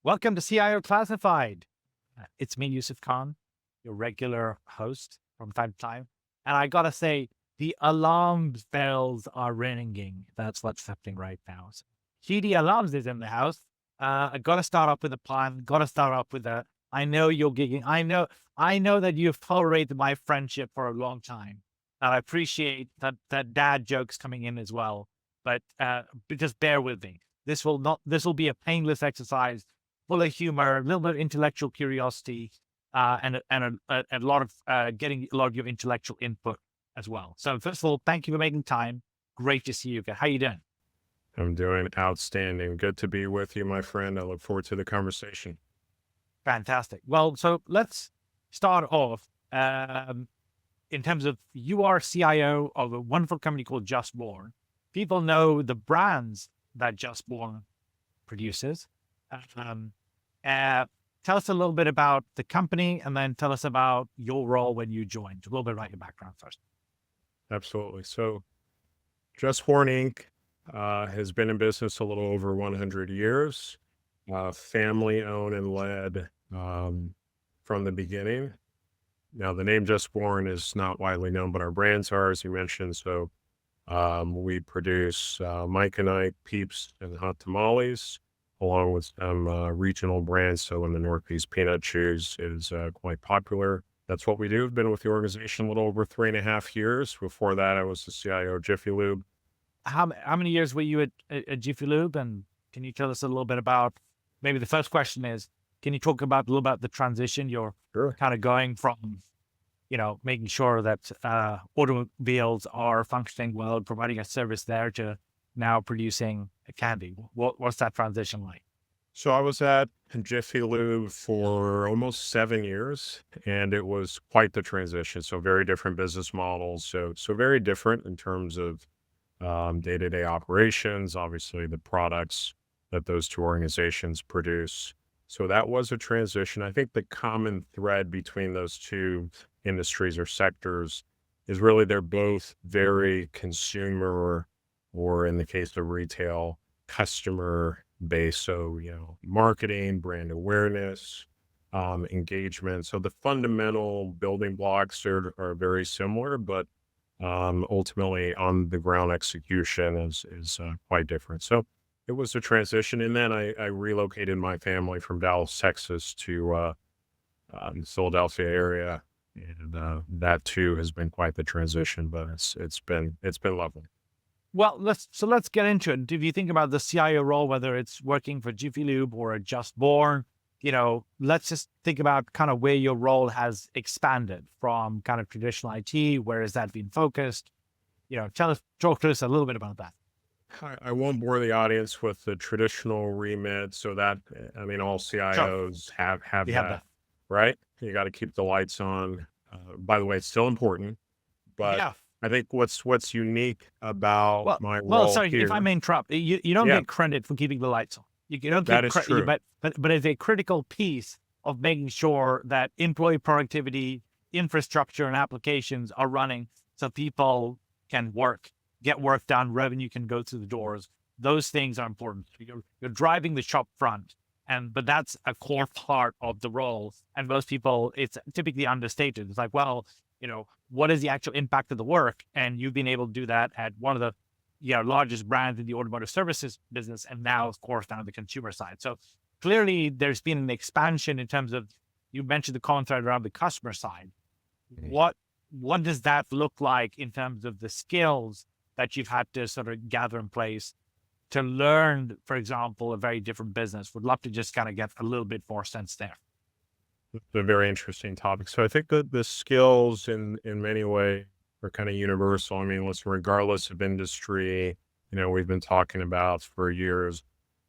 Welcome to CIO Classified. It's me, Yusuf Khan, your regular host from time to time. And I gotta say, the alarm bells are ringing. That's what's happening right now. So, Chidi Alams is in the house. I gotta start off with a pun. Gotta start off with a. I know you're gigging. I know that you've tolerated my friendship for a long time, and I appreciate that dad jokes coming in as well. But just bear with me. This will not. This will be a painless exercise full of humor, a little bit of intellectual curiosity, and a lot of getting a lot of your intellectual input as well. So first of all, thank you for making time. Great to see you again. How you doing? I'm doing outstanding. Good to be with you, my friend. I look forward to the conversation. Fantastic. Well, so let's start off in terms of you are CIO of a wonderful company called Just Born. People know the brands that Just Born produces. Um, uh, Tell us a little bit about the company and then tell us about your role when you joined. A little bit about your background first. Absolutely. So, Just Born Inc. Has been in business a little over 100 years, family owned and led from the beginning. Now, the name Just Born is not widely known, but our brands are, as you mentioned. So, we produce Mike and Ike, Peeps, and Hot Tamales, along with some regional brands. So in the Northeast, Peanut Chews is quite popular. That's what we do. I've been with the organization a little over 3.5 years. Before that, I was the CIO of Jiffy Lube. How many years were you at Jiffy Lube? And can you tell us a little bit about, maybe the first question is, can you talk about a little about the transition you're Sure. kind of going from, making sure that automobiles are functioning well, providing a service there to now producing a candy? What's that transition like? So I was at Jiffy Lube for almost 7 years, and it was quite the transition. So very different business models. So very different in terms of day-to-day operations, obviously the products that those two organizations produce. So that was a transition. I think the common thread between those two industries or sectors is really they're both very consumer, or in the case of retail, customer based. So, marketing, brand awareness, engagement. So the fundamental building blocks are very similar, but ultimately on the ground execution is quite different. So it was a transition, and then I relocated my family from Dallas, Texas, to the Philadelphia area, and that too has been quite the transition. But it's been lovely. Well, let's get into it. If you think about the CIO role, whether it's working for Jiffy Lube or at Just Born, let's just think about kind of where your role has expanded from kind of traditional IT. Where has that been focused? Talk to us a little bit about that. I won't bore the audience with the traditional remit, so that I mean, all Sure, CIOs have we have that, that. right? You got to keep the lights on. By the way, it's still important, but Yeah. I think what's unique about Well, my well, role sorry if I here, may interrupt. You don't yeah, get credit for keeping the lights on. You don't that get is credit, true. but it's a critical piece of making sure that employee productivity, infrastructure, and applications are running so people can get work done, revenue can go through the doors. Those things are important. You're driving the shop front, but that's a core part of the role. And most people, it's typically understated. It's like, well, what is the actual impact of the work? And you've been able to do that at one of the largest brands in the automotive services business, and now, of course, down the consumer side. So clearly, there's been an expansion in terms of, you mentioned the common thread around the customer side. Mhm. What does that look like in terms of the skills that you've had to sort of gather in place to learn, for example, a very different business? Would love to just kind of get a little bit more sense there. It's a very interesting topic. So I think that the skills in many ways are kind of universal. I mean, listen, regardless of industry, we've been talking about for years.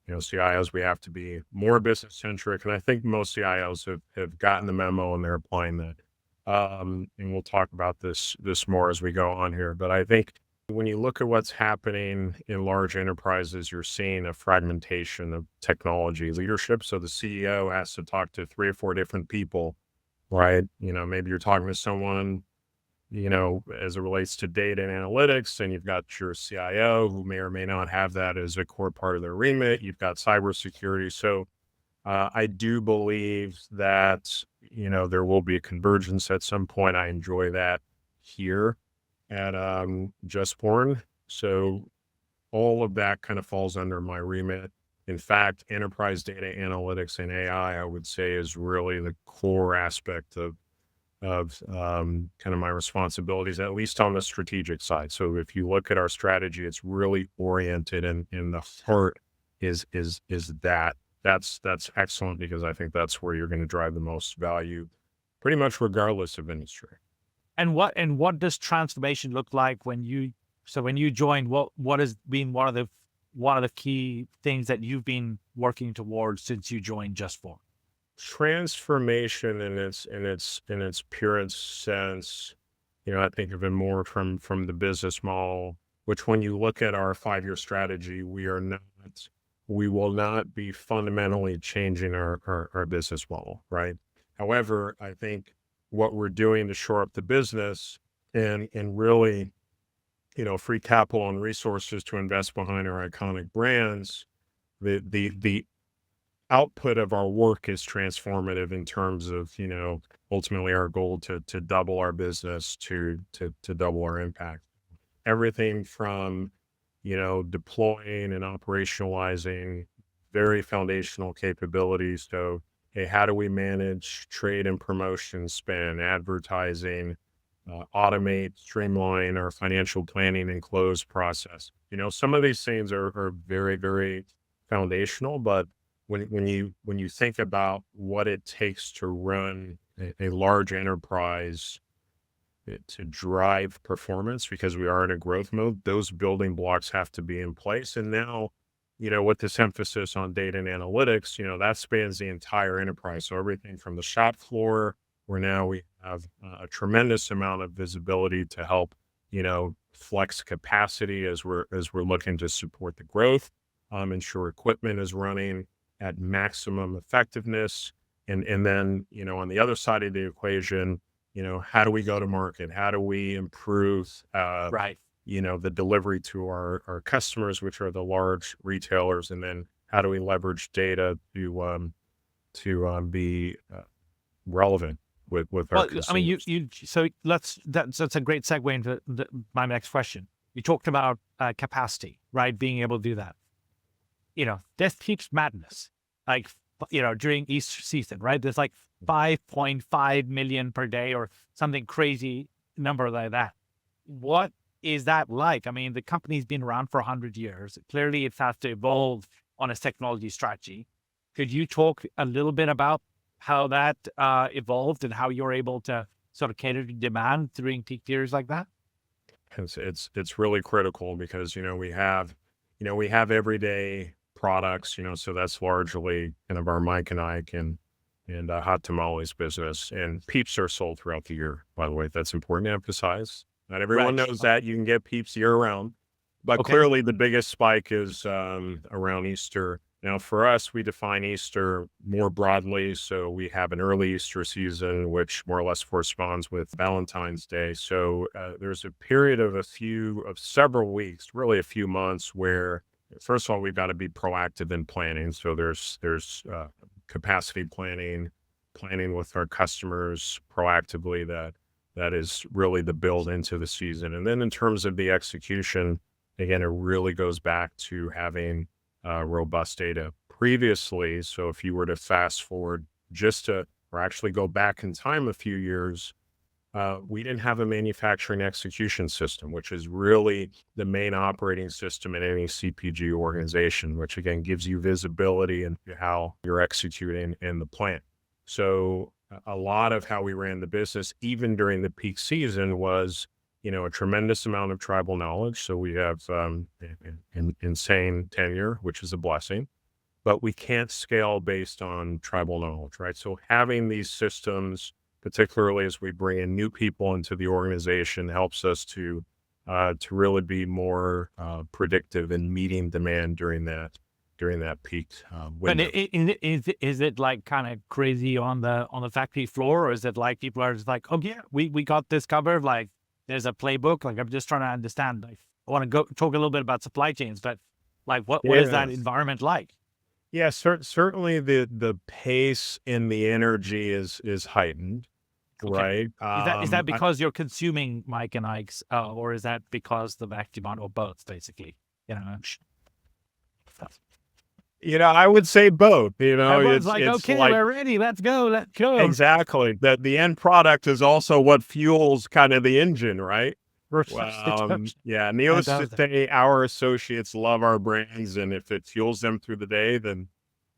CIOs, we have to be more business centric. And I think most CIOs have gotten the memo and they're applying that. And we'll talk about this more as we go on here. But I think when you look at what's happening in large enterprises, you're seeing a fragmentation of technology leadership. So the CEO has to talk to three or four different people, right? Maybe you're talking to someone as it relates to data and analytics, and you've got your CIO who may or may not have that as a core part of their remit. You've got cybersecurity. So I do believe that, there will be a convergence at some point. I enjoy that here at Just Born. So all of that kind of falls under my remit. In fact, enterprise data analytics and AI, I would say, is really the core aspect of kind of my responsibilities, at least on the strategic side. So if you look at our strategy, it's really oriented, and in the heart is that. That's excellent, because I think that's where you're going to drive the most value, pretty much regardless of industry. And what does transformation look like when you joined? What has been one of the key things that you've been working towards since you joined Just Born? Transformation in its purest sense, I think of it more from the business model, which when you look at our 5-year strategy, we will not be fundamentally changing our business model, right? However, I think what we're doing to shore up the business and really, free capital and resources to invest behind our iconic brands, the output of our work is transformative in terms of, ultimately our goal to double our business, to double our impact. Everything from, deploying and operationalizing very foundational capabilities. So, hey, how do we manage trade and promotion spend, advertising, automate, streamline our financial planning and close process? Some of these things are very, very foundational, but when you think about what it takes to run a large enterprise, to drive performance, because we are in a growth mode, those building blocks have to be in place. And now, with this emphasis on data and analytics, that spans the entire enterprise. So everything from the shop floor, where now we have a tremendous amount of visibility to help, flex capacity as we're looking to support the growth, ensure equipment is running at maximum effectiveness. And then, on the other side of the equation, how do we go to market? How do we improve, Right. the delivery to our customers, which are the large retailers? And then how do we leverage data to be relevant with our Well, I mean, consumers? that's a great segue into my next question. You talked about capacity, right? Being able to do that. This keeps madness. Like, during Easter season, right? There's like 5.5 million per day or something crazy number like that. What is that like? I mean, the company's been around for 100 years. Clearly, it has to evolve on its technology strategy. Could you talk a little bit about how that evolved and how you're able to sort of cater to demand during peak periods like that? It's really critical, because we have everyday products, so that's largely kind of our Mike and Ike and Hot Tamales business. And Peeps are sold throughout the year, by the way. That's important to emphasize. Not everyone Right. knows that. You can get Peeps year round, but Okay. clearly the biggest spike is around Easter. Now, for us, we define Easter more broadly. So we have an early Easter season, which more or less corresponds with Valentine's Day. So there's a period of several weeks, really a few months, where first of all, we've got to be proactive in planning. So there's capacity planning with our customers proactively. That is really the build into the season. And then in terms of the execution, again, it really goes back to having robust data previously. So if you were to fast forward or actually go back in time a few years, we didn't have a manufacturing execution system, which is really the main operating system in any CPG organization, which again gives you visibility into how you're executing in the plant. So a lot of how we ran the business, even during the peak season, was a tremendous amount of tribal knowledge. So we have insane tenure, which is a blessing, but we can't scale based on tribal knowledge, right? So having these systems, particularly as we bring in new people into the organization, helps us to really be more predictive in meeting demand during that peak And window. is it like kind of crazy on the factory floor, or is it like people are just like, oh yeah, we got this covered? Like, there's a playbook. Like, I'm just trying to understand. Like, I want to go talk a little bit about supply chains, but like, what is that Yes. environment like? Yeah, certainly the pace and the energy is heightened, Okay. right? Is that because you're consuming Mike and Ike's, or is that because the back demand, or both, basically? You know, I would say both. everyone's It's like, it's okay, like we're ready. Let's go. Let's go. exactly that the end product is also what fuels kind of the engine, right? Yeah, needless to Fantastic. say, our associates love our brands, and if it fuels them through the day, then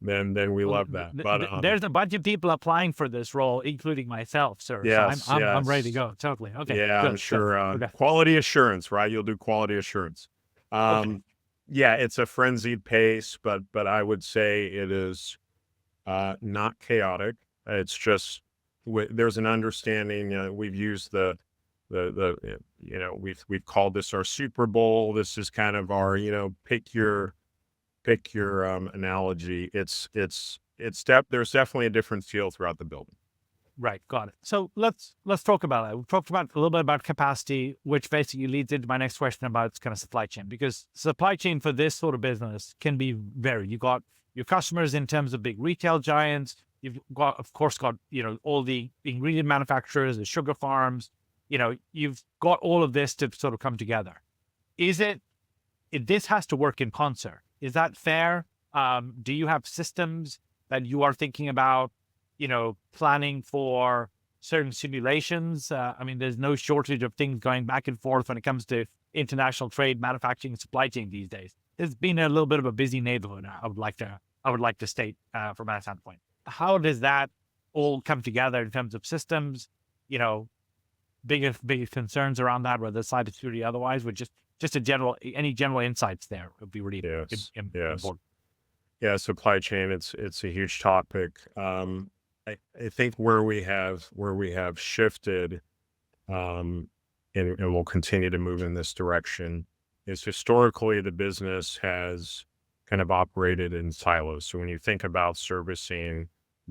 we Well, love that. But there's a bunch of people applying for this role, including myself, sir. So I'm yes, I'm I'm ready to yes, go. Totally. Okay. yeah, I'm Good. Good. sure. Okay. Quality assurance, right? You'll do quality assurance. Okay. Um, yeah, it's a frenzied pace, but I would say it is not chaotic. It's just there's an understanding. We've used we've called this our Super Bowl. This is kind of our pick your analogy. There's definitely a different feel throughout the building. Right. Got it. So let's talk about that. We've talked about a little bit about capacity, which basically leads into my next question about kind of supply chain, because supply chain for this sort of business can be varied. You've got your customers in terms of big retail giants. You've got, of course, all the ingredient manufacturers, the sugar farms. You've got all of this to sort of come together. Is this has to work in concert? Is that fair? Do you have systems that you are thinking about, planning for certain simulations? I mean, there's no shortage of things going back and forth when it comes to international trade, manufacturing, and supply chain these days. It's been a little bit of a busy neighborhood. I would like to state from my standpoint. How does that all come together in terms of systems? You know, biggest concerns around that, whether cybersecurity or otherwise, with just any general insights there would be really Yes, yes, important. yeah. Supply chain. It's a huge topic. I think where we have shifted, um, and we'll continue to move in this direction, is historically the business has kind of operated in silos. So when you think about servicing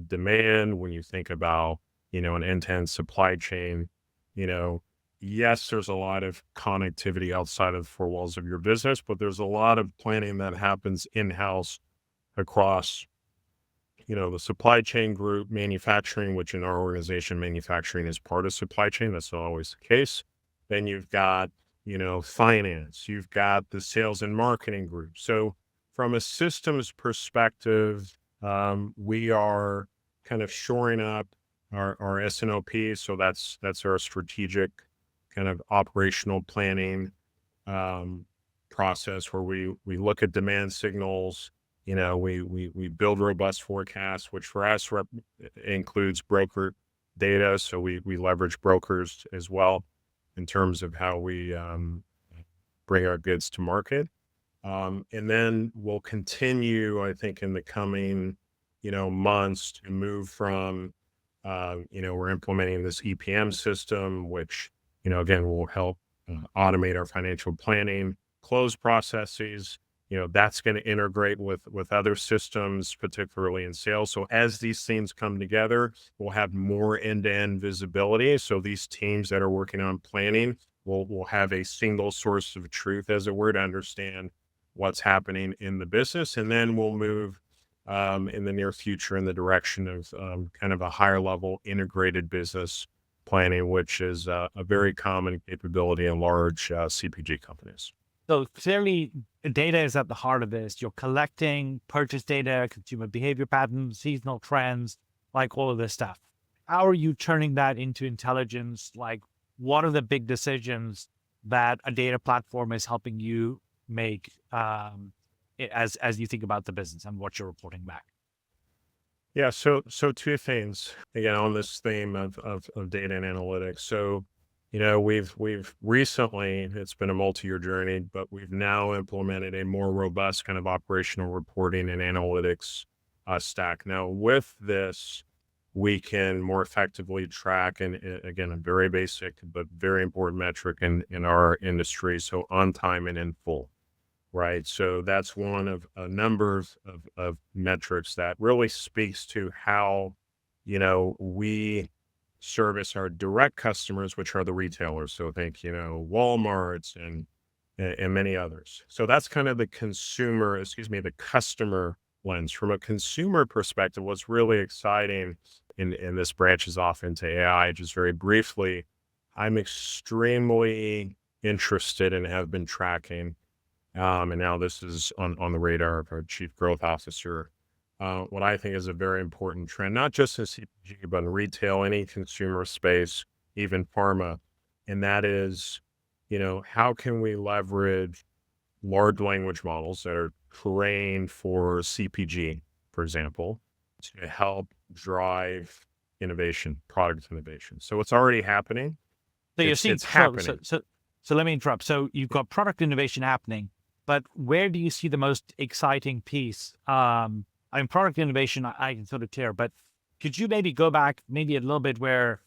demand, when you think about, an end-to-end supply chain, you know, yes, there's a lot of connectivity outside of the four walls of your business, but there's a lot of planning that happens in-house across, the supply chain group, manufacturing, which in our organization, manufacturing is part of supply chain. That's not always the case. Then you've got, finance, you've got the sales and marketing group. So from a systems perspective, we are kind of shoring up our S&OP. So that's our strategic kind of operational planning um, process where we look at demand signals. We build robust forecasts, which for us includes broker data. So we leverage brokers as well in terms of how we bring our goods to market. And then we'll continue, I think, in the coming, months to move from, we're implementing this EPM system, which, again, will help automate our financial planning, close processes. That's going to integrate with other systems, particularly in sales. So as these things come together, we'll have more end-to-end visibility. So these teams that are working on planning will have a single source of truth, as it were, to understand what's happening in the business. And then we'll move in the near future in the direction of kind of a higher level integrated business planning, which is a very common capability in large CPG companies. So clearly, data is at the heart of this. You're collecting purchase data, consumer behavior patterns, seasonal trends, like all of this stuff. How are you turning that into intelligence? Like, what are the big decisions that a data platform is helping you make as you think about the business and what you're reporting back? Yeah, so two things again on this theme of data and analytics. So, we've recently, it's been a multi-year journey, but we've now implemented a more robust kind of operational reporting and analytics stack. Now, with this, we can more effectively track, and again, a very basic but very important metric in our industry. So on time and in full. Right. So that's one of a number of metrics that really speaks to how, we service our direct customers, which are the retailers. So think, Walmart's and many others. So that's kind of the customer lens. From a consumer perspective, what's really exciting, and this branches off into AI, just very briefly, I'm extremely interested and have been tracking, and now this is on the radar of our chief growth officer, what I think is a very important trend, not just in CPG, but in retail, any consumer space, even pharma. And that is, how can we leverage large language models that are trained for CPG, for example, to help drive innovation, product innovation. So it's already happening. So you're It's seeing it's happening. so let me interrupt. So you've got product innovation happening, but where do you see the most exciting piece? I mean, product innovation, I can sort of clear, but could you maybe go back maybe a little bit where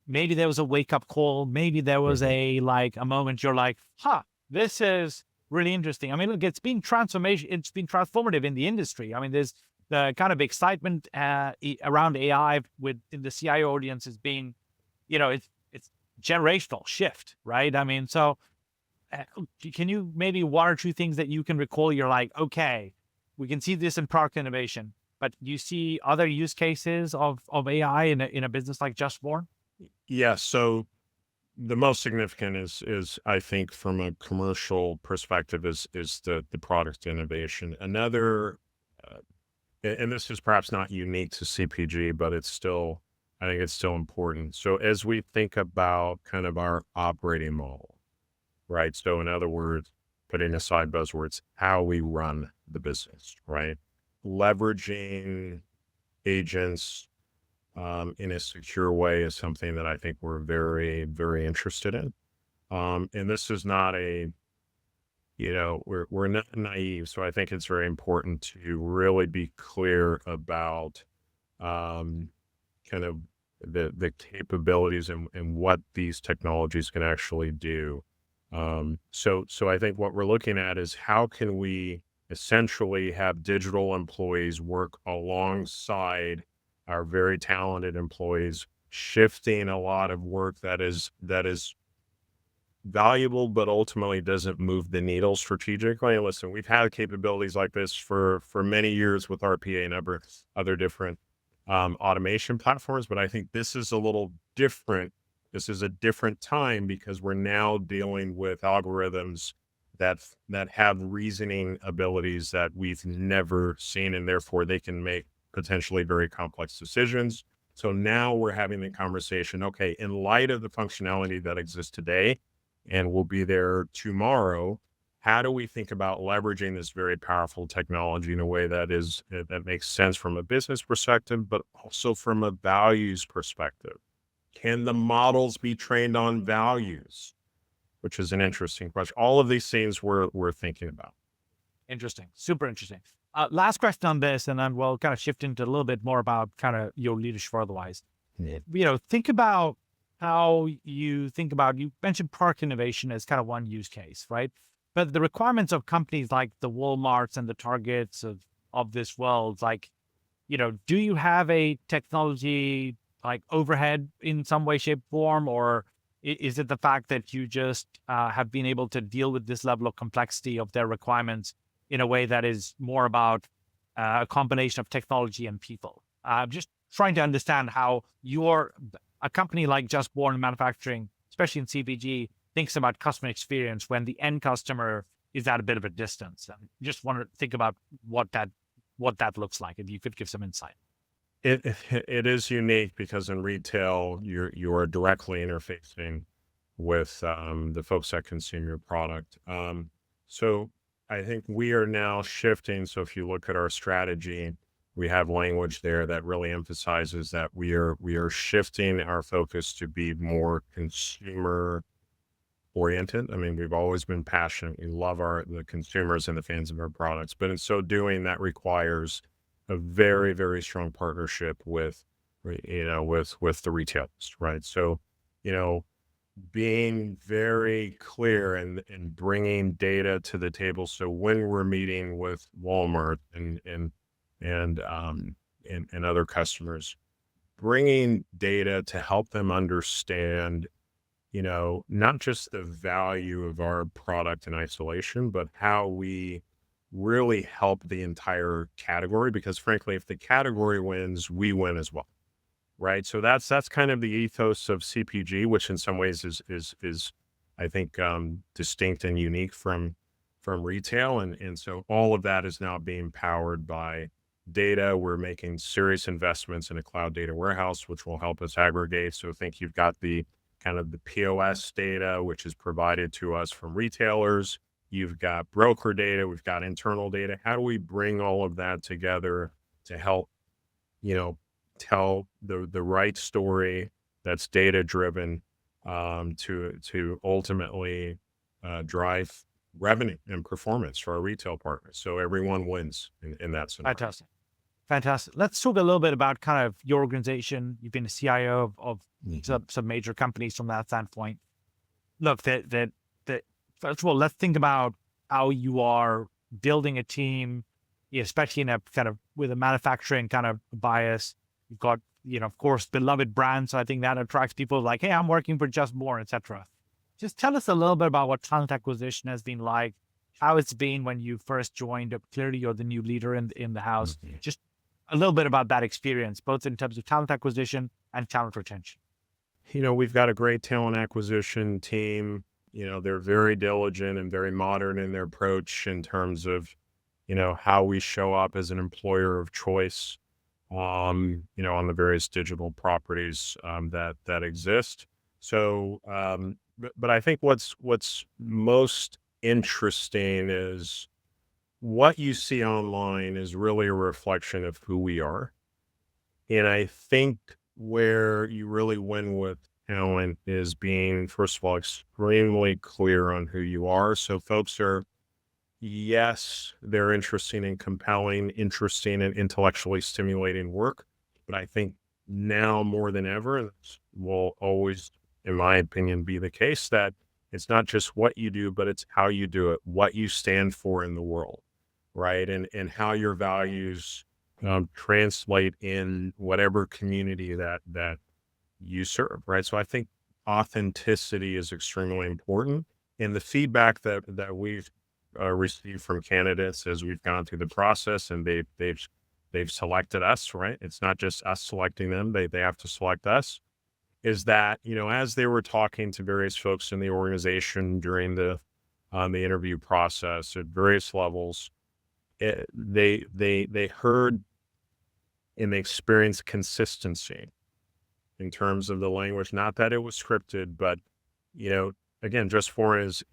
maybe there was a wake up call, maybe there was Mhm. a moment you're like, huh, this is really interesting. I mean, look, it's been transformative in the industry. I mean, there's the kind of excitement around AI within the CIO audience has been, it's generational shift, right? I mean, so uh, can you maybe one or two things that you can recall? You're like, okay, we can see this in product innovation, but you see other use cases of AI in a business like Just Born? Yeah. So the most significant is I think from a commercial perspective is the product innovation. Another, uh, and this is perhaps not unique to CPG, but I think it's still important. So as we think about kind of our operating model, right? So in other words, putting aside buzzwords, how we run the business, right? Leveraging agents in a secure way is something that I think we're very, very interested in. And this is not we're not naive. So I think it's very important to really be clear about um, kind of the capabilities and what these technologies can actually do. So I think what we're looking at is how can we essentially have digital employees work alongside our very talented employees, shifting a lot of work that is valuable, but ultimately doesn't move the needle strategically. And listen, we've had capabilities like this for many years with RPA and other different automation platforms, but I think this is a little different. This is a different time because we're now dealing with algorithms that have reasoning abilities that we've never seen, and therefore they can make potentially very complex decisions. So now we're having the conversation. Okay, in light of the functionality that exists today, and will be there tomorrow, how do we think about leveraging this very powerful technology in a way that makes sense from a business perspective, but also from a values perspective? Can the models be trained on values? Which is an interesting question. All of these things we're thinking about. Interesting. Super interesting. Last question on this, and then we'll kind of shift into a little bit more about kind of your leadership otherwise. Yeah. Think about how you mentioned product innovation as kind of one use case, right? But the requirements of companies like the Walmarts and the Targets of this world, like, do you have a technology like overhead in some way, shape, form, or is it the fact that you just have been able to deal with this level of complexity of their requirements in a way that is more about a combination of technology and people? Just trying to understand how a company like Just Born Manufacturing, especially in CPG, thinks about customer experience when the end customer is at a bit of a distance. And just want to think about what that looks like. If you could give some insight. It is unique because in retail, you are directly interfacing with the folks that consume your product. So I think we are now shifting. So if you look at our strategy, we have language there that really emphasizes that we are shifting our focus to be more consumer oriented. I mean, we've always been passionate. We love the consumers and the fans of our products, but in so doing, that requires a very, very strong partnership with the retailers, right? So, you know, being very clear and bringing data to the table. So when we're meeting with Walmart and and other customers, bringing data to help them understand, not just the value of our product in isolation, but how we really help the entire category, because frankly, if the category wins, we win as well. Right. So that's kind of the ethos of CPG, which in some ways is I think distinct and unique from retail. And so all of that is now being powered by data. We're making serious investments in a cloud data warehouse, which will help us aggregate. So I think you've got the kind of the POS data, which is provided to us from retailers. You've got broker data, we've got internal data. How do we bring all of that together to help, you know, tell the right story that's data driven, to ultimately drive revenue and performance for our retail partners. So everyone wins in that scenario. Fantastic. Fantastic. Let's talk a little bit about kind of your organization. You've been a CIO of some major companies from that standpoint. Look, that first of all, let's think about how you are building a team, especially in a kind of with a manufacturing kind of bias. You've got, of course, beloved brands. So I think that attracts people like, hey, I'm working for Just Born, etc. Just tell us a little bit about what talent acquisition has been like, how it's been when you first joined. Clearly, you're the new leader in the house. Just a little bit about that experience, both in terms of talent acquisition and talent retention. We've got a great talent acquisition team. They're very diligent and very modern in their approach in terms of, how we show up as an employer of choice, on the various digital properties that exist. So, but I think what's most interesting is what you see online is really a reflection of who we are. And I think where you really win with talent is being, first of all, extremely clear on who you are. So folks are, yes, they're interesting and compelling, interesting and intellectually stimulating work. But I think now more than ever, and this will always, in my opinion, be the case, that it's not just what you do, but it's how you do it, what you stand for in the world, right? And how your values translate in whatever community that you serve, right? So I think authenticity is extremely important. And the feedback that we've received from candidates as we've gone through the process, and they've selected us, right? It's not just us selecting them; they have to select us. Is that, as they were talking to various folks in the organization during the interview process at various levels, they heard and they experienced consistency in terms of the language. Not that it was scripted, but again, Just Born is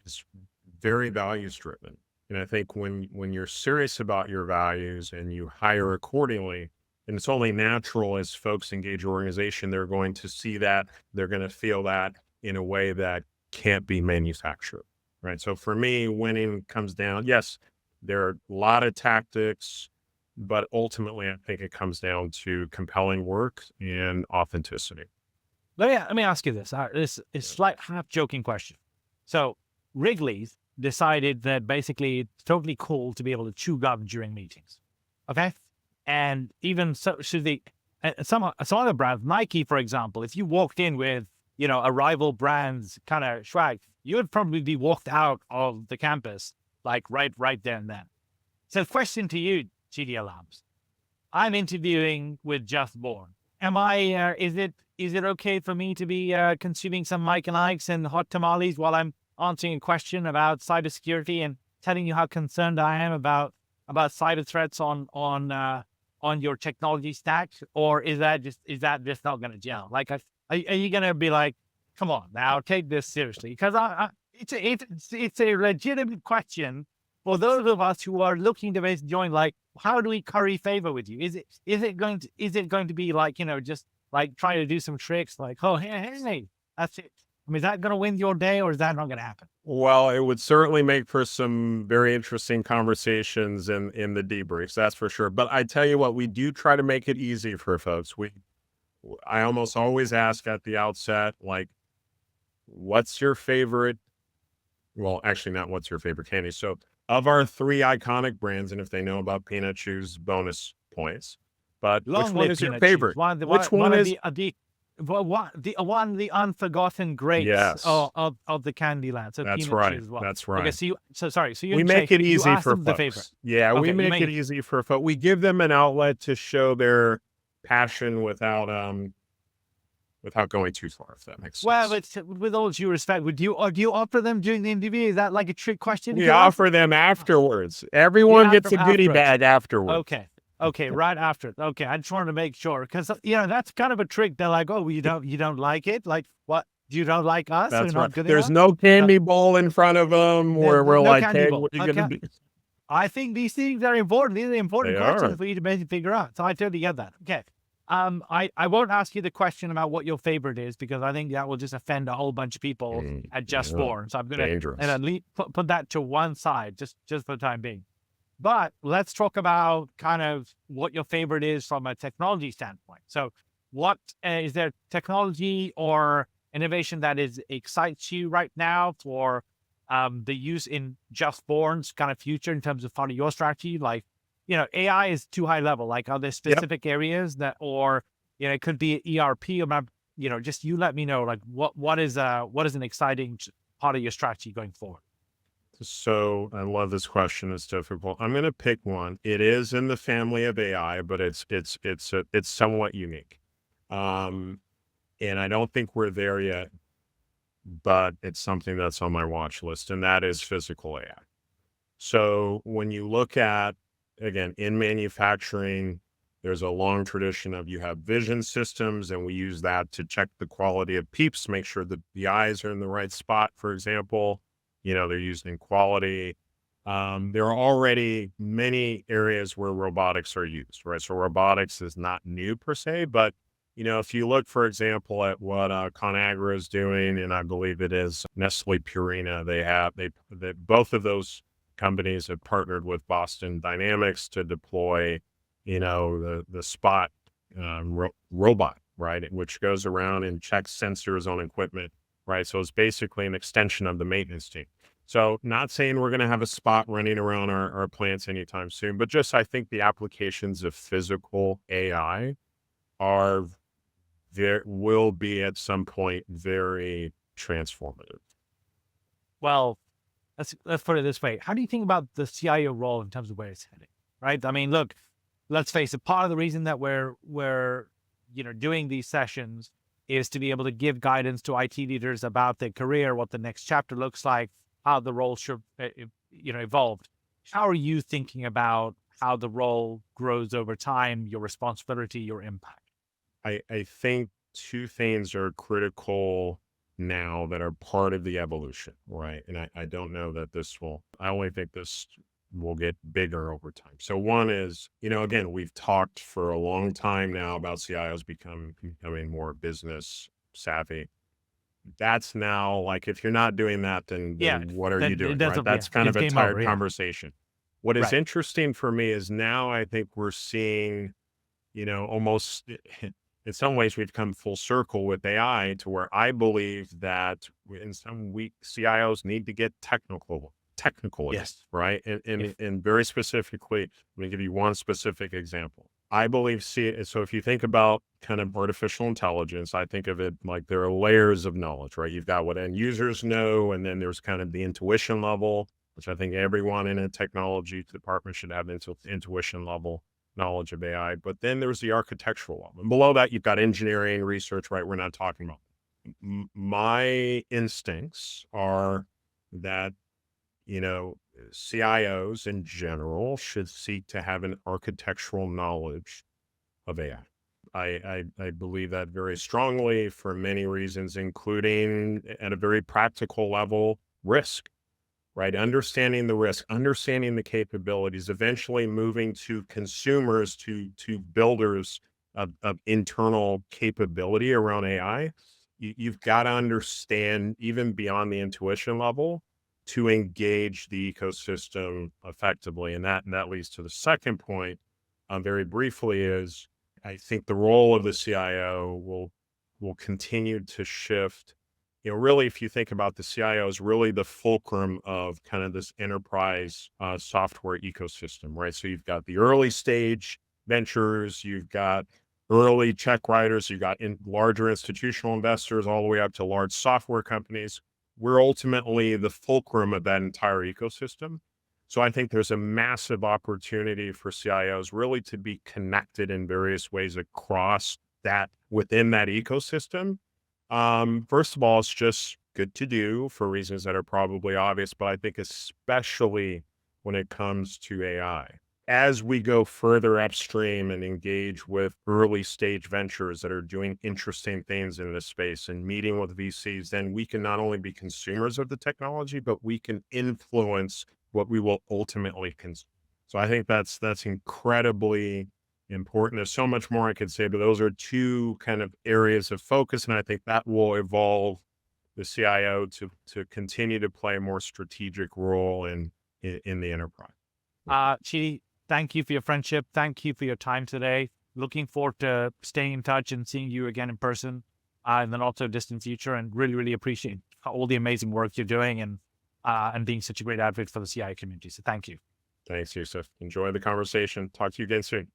very values driven. And I think when you're serious about your values and you hire accordingly, and it's only natural as folks engage your organization, they're going to see that, they're going to feel that in a way that can't be manufactured, right? So for me, winning comes down, yes, there are a lot of tactics, but ultimately I think it comes down to compelling work and authenticity. Let me ask you this. This is a slight half joking question. So Wrigley's decided that basically it's totally cool to be able to chew gum during meetings. Okay. And even so, some other brands, Nike, for example, if you walked in with, a rival brand's kind of swag, you would probably be walked out of the campus, like right there and then. So question to you, Chidi Alams. I'm interviewing with Just Born. Is it okay for me to be consuming some Mike and Ike's and Hot Tamales while I'm answering a question about cybersecurity and telling you how concerned I am about cyber threats on your technology stack? Or is that just not going to gel? Like, are you going to be like, come on now, take this seriously? Because it's a legitimate question for those of us who are looking to join. Like, how do we curry favor with you? Is it going to be like, just like trying to do some tricks like, oh, hey, that's it? I mean, is that going to win your day, or is that not going to happen? Well, it would certainly make for some very interesting conversations in the debriefs, that's for sure. But I tell you what, we do try to make it easy for folks. I almost always ask at the outset, like, what's your favorite? Well, actually, not what's your favorite candy. So, of our 3 iconic brands, and if they know about peanut chews, bonus points. But which one is your favorite? Which one is the unforgotten greats Yes, of the Candyland. So that's peanut right. cheese as well. That's Okay, right. so you We and Shay, make it you easy asked for them the favorite. folks. Yeah, we Okay, you make it make easy for folks. We give them an outlet to show their passion without going too far, if that makes well, sense. but with all due respect, do you offer them during the interview? Is that like a trick question? If We you like, offer them afterwards. you Everyone ask gets them a goodie afterwards. bag afterwards. Okay. Okay, right after. Okay, I just wanted to make sure because that's kind of a trick. They're like, "Oh, you don't like it? Like what? You don't like us? We're That's right. not good There's enough?" no Uh, candy bowl in front of them where we're no like, candy hey, bowl. what are you going to Okay, be? I think these things are important. These are important They questions are. for you to maybe figure out. So I totally get that. Okay. I won't ask you the question about what your favorite is because I think that will just offend a whole bunch of people at Just Yeah, Born. So I'm gonna and dangerous. at least put that to one side just for the time being. But let's talk about kind of what your favorite is from a technology standpoint. So, what is there technology or innovation that excites you right now for the use in Just Born's kind of future in terms of part of your strategy? Like, AI is too high level. Like, are there Yep. specific areas that, or it could be ERP or just you let me know. Like, what is an exciting part of your strategy going forward? So I love this question. It's difficult. I'm going to pick one. It is in the family of AI, but it's somewhat unique. Um, and I don't think we're there yet, but it's something that's on my watch list, and that is physical AI. So when you look at, again, in manufacturing, there's a long tradition of you have vision systems, and we use that to check the quality of Peeps, make sure that the eyes are in the right spot, for example. They're used in quality. There are already many areas where robotics are used, right? So robotics is not new per se, but if you look, for example, at what ConAgra is doing, and I believe it is Nestle Purina, they both of those companies have partnered with Boston Dynamics to deploy, the Spot robot, right, which goes around and checks sensors on equipment, right? So it's basically an extension of the maintenance team. So not saying we're going to have a Spot running around our plants anytime soon, but just I think the applications of physical AI are there will be at some point very transformative. Well, let's put it this way. How do you think about the CIO role in terms of where it's heading? Right. I mean, look, let's face it. Part of the reason that we're doing these sessions is to be able to give guidance to IT leaders about their career, what the next chapter looks like, how the role should evolve. How are you thinking about how the role grows over time, your responsibility, your impact? I think two things are critical now that are part of the evolution, right? And I don't know that I only think this will get bigger over time. So one is, again, we've talked for a long time now about CIOs becoming more business savvy. That's now like, if you're not doing that, then Yeah. what are you Then it doing, right? doesn't. Yeah. That's kind of It's a game over. tired Yeah. conversation. What is Right. interesting for me is now I think we're seeing, almost in some ways we've come full circle with AI to where I believe that in some weak CIOs need to get technical again, Yes. right? And, Yes. and, and very specifically, let me give you one specific example. I believe, so if you think about kind of artificial intelligence, I think of it like there are layers of knowledge, right? You've got what end users know, and then there's kind of the intuition level, which I think everyone in a technology department should have intuition level knowledge of AI. But then there's the architectural level. And below that, you've got engineering, research, right? We're not talking about. My instincts are that, CIOs in general should seek to have an architectural knowledge of AI. I believe that very strongly for many reasons, including at a very practical level, risk, right? Understanding the risk, understanding the capabilities, eventually moving to consumers, to builders of internal capability around AI. You've got to understand even beyond the intuition level to engage the ecosystem effectively. And that leads to the second point, very briefly, is I think the role of the CIO will continue to shift. Really, if you think about the CIO is really the fulcrum of kind of this enterprise software ecosystem, right? So you've got the early stage ventures, you've got early check writers, you got larger institutional investors, all the way up to large software companies. We're ultimately the fulcrum of that entire ecosystem. So I think there's a massive opportunity for CIOs really to be connected in various ways across that within that ecosystem. First of all, it's just good to do for reasons that are probably obvious, but I think especially when it comes to AI. As we go further upstream and engage with early stage ventures that are doing interesting things in this space and meeting with VCs, then we can not only be consumers of the technology, but we can influence what we will ultimately consume. So I think that's incredibly important. There's so much more I could say, but those are two kind of areas of focus. And I think that will evolve the CIO to continue to play a more strategic role in the enterprise. Chidi, thank you for your friendship. Thank you for your time today. Looking forward to staying in touch and seeing you again in person, and then also distant future. And really, really appreciate all the amazing work you're doing and being such a great advocate for the CIO community. So thank you. Thanks, Yusuf. Enjoy the conversation. Talk to you again soon.